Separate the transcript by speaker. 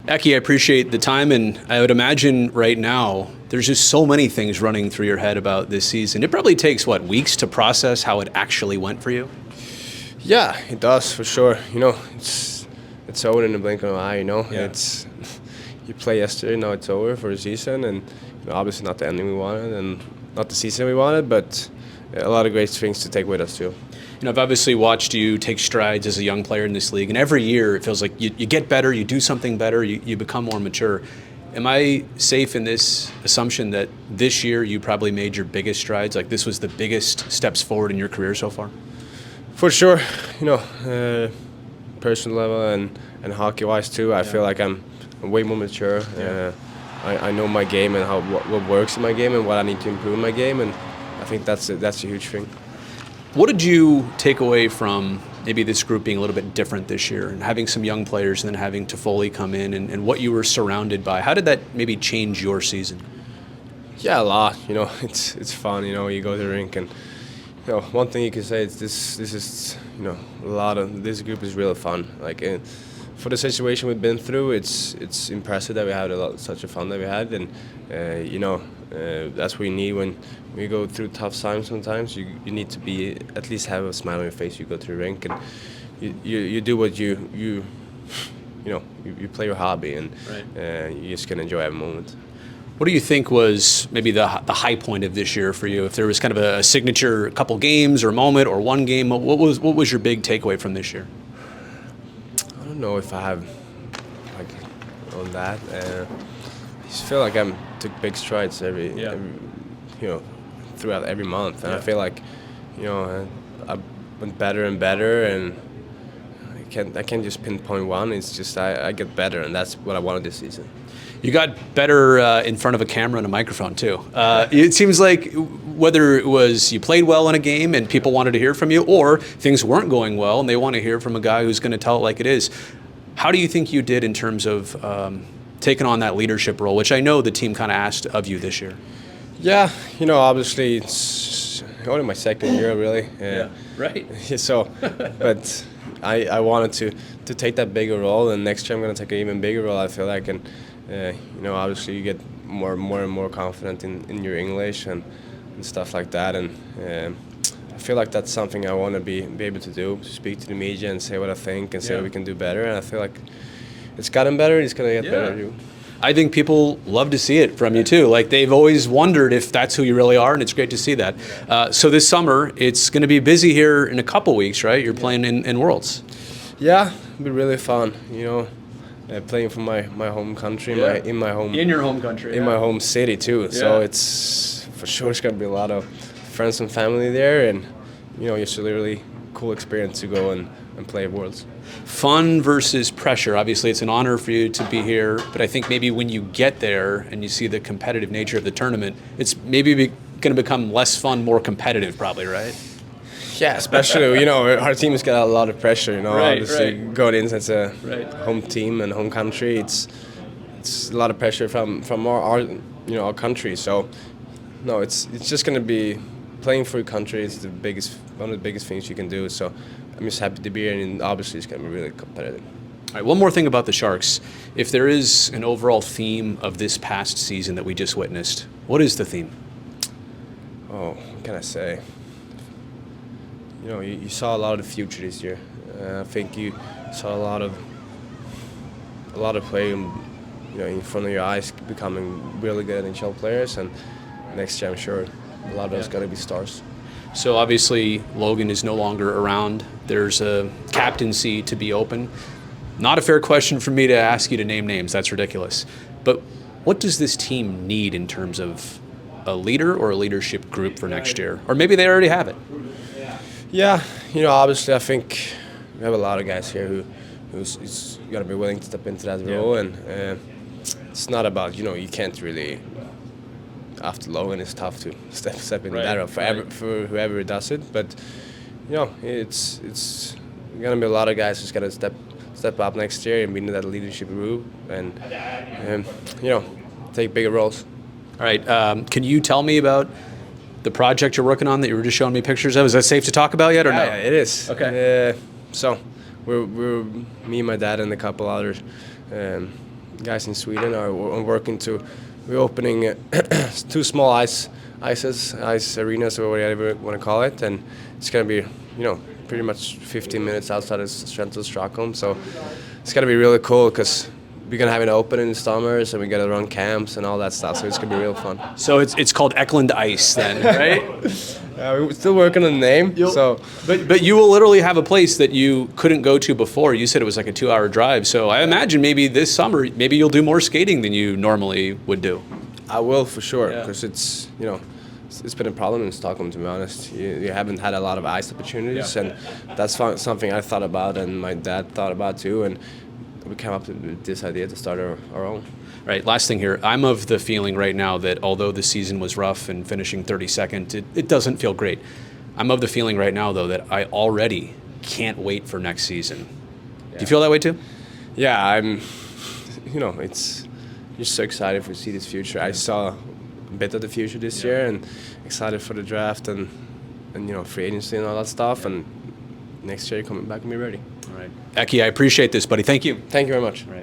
Speaker 1: Eki, I appreciate the time, and I would imagine right now there's just so many things running through your head about this season. It probably takes, weeks to process how it actually went for you?
Speaker 2: Yeah, it does, for sure. It's over in the blink of an eye,
Speaker 1: Yeah.
Speaker 2: It's you play yesterday, now it's over for the season, and obviously not the ending we wanted and not the season we wanted, but a lot of great things to take with us too.
Speaker 1: I've obviously watched you take strides as a young player in this league, and every year it feels like you get better, you do something better, you become more mature. Am I safe in this assumption that this year you probably made your biggest strides? Like this was the biggest steps forward in your career so far?
Speaker 2: For sure, personal level and hockey-wise too, I feel like I'm way more mature. I know my game and what works in my game and what I need to improve in my game, and I think that's a huge thing.
Speaker 1: What did you take away from maybe this group being a little bit different this year and having some young players and then having Toffoli come in and what you were surrounded by? How did that maybe change your season?
Speaker 2: Yeah, a lot. It's fun. You go to the rink and one thing you can say is this is a lot of this group is really fun. Like for the situation we've been through, it's impressive that we had such a fun that we had, and that's what you need when we go through tough times. Sometimes you need to be at least have a smile on your face. You go to the rink and you do what you play your hobby, and you just can enjoy every moment.
Speaker 1: What do you think was maybe the high point of this year for you? If there was kind of a signature couple games or moment or one game, what was your big takeaway from this year?
Speaker 2: I don't know if I have on that. I just feel like I took big strides every throughout every month, and I feel like I went better and better, and I can't just pinpoint one. It's just I get better, and that's what I wanted this season.
Speaker 1: You got better in front of a camera and a microphone too. It seems like whether it was you played well in a game and people wanted to hear from you, or things weren't going well and they want to hear from a guy who's going to tell it like it is. How do you think you did in terms of taking on that leadership role, which I know the team kind of asked of you this year?
Speaker 2: Yeah, obviously it's only my second year really.
Speaker 1: Yeah, right.
Speaker 2: So, but I wanted to take that bigger role, and next year I'm going to take an even bigger role, I feel like, and obviously you get more and more confident in your English and stuff like that, and I feel like that's something I want to be able to do, to speak to the media and say what I think and say what we can do better, and I feel like it's gotten better, it's going to get better too.
Speaker 1: I think people love to see it from you too. Like they've always wondered if that's who you really are, and it's great to see that. So this summer, it's going to be busy here in a couple weeks, right? You're playing in Worlds.
Speaker 2: Yeah, it'll be really fun, playing for my home country, in my home country, my home city too. So it's for sure it's gonna be a lot of friends and family there, and it's a really cool experience to go and play at Worlds.
Speaker 1: Fun versus pressure. Obviously, it's an honor for you to be here, but I think maybe when you get there and you see the competitive nature of the tournament, it's maybe going to become less fun, more competitive, probably, right?
Speaker 2: Yeah, especially our team has got a lot of pressure. Obviously going in as a home team and home country, it's a lot of pressure from our country. So no, it's just going to be playing for your country is one of the biggest things you can do. So I'm just happy to be here, and obviously it's going to be really competitive.
Speaker 1: All right, one more thing about the Sharks. If there is an overall theme of this past season that we just witnessed, what is the theme?
Speaker 2: Oh, what can I say? You saw a lot of the future this year. I think you saw a lot of play, in front of your eyes, becoming really good NHL players, and next year I'm sure a lot of those got to be stars.
Speaker 1: So obviously Logan is no longer around. There's a captaincy to be open. Not a fair question for me to ask you to name names. That's ridiculous. But what does this team need in terms of a leader or a leadership group for next year? Or maybe they already have it.
Speaker 2: Yeah, obviously I think we have a lot of guys here who's got to be willing to step into that role, and it's not about, you can't really, after Logan it's tough to step into that role for whoever does it, but it's going to be a lot of guys who's got to step up next year and be in that leadership group and take bigger roles.
Speaker 1: All right, can you tell me about the project you're working on that you were just showing me pictures of? Is that safe to talk about yet or no?
Speaker 2: Yeah, it is.
Speaker 1: Okay.
Speaker 2: So we're me, my dad, and a couple others guys in Sweden are working to reopening 2 small ice arenas, or whatever you want to call it, and it's going to be, pretty much 15 minutes outside of central Stockholm. So it's going to be really cool because we're going to have it open in the summers, and we're going to run camps and all that stuff. So it's going to be real fun.
Speaker 1: So it's called Eklund Ice then, right?
Speaker 2: We're still working on the name.
Speaker 1: But you will literally have a place that you couldn't go to before. You said it was like a 2-hour drive. So I imagine maybe this summer, maybe you'll do more skating than you normally would do.
Speaker 2: I will for sure, because it's been a problem in Stockholm, to be honest. You haven't had a lot of ice opportunities, and that's something I thought about and my dad thought about too, and we came up with this idea to start our own.
Speaker 1: Right, last thing here. I'm of the feeling right now that although the season was rough and finishing 32nd, it doesn't feel great. I'm of the feeling right now, though, that I already can't wait for next season. Do you feel that way too?
Speaker 2: Yeah, I'm, it's just so excited to see this future. I saw a bit of the future this year, and excited for the draft and free agency and all that stuff, and next year coming back and be ready.
Speaker 1: All right. Eki, I appreciate this, buddy. Thank you.
Speaker 2: Thank you very much.
Speaker 1: All right.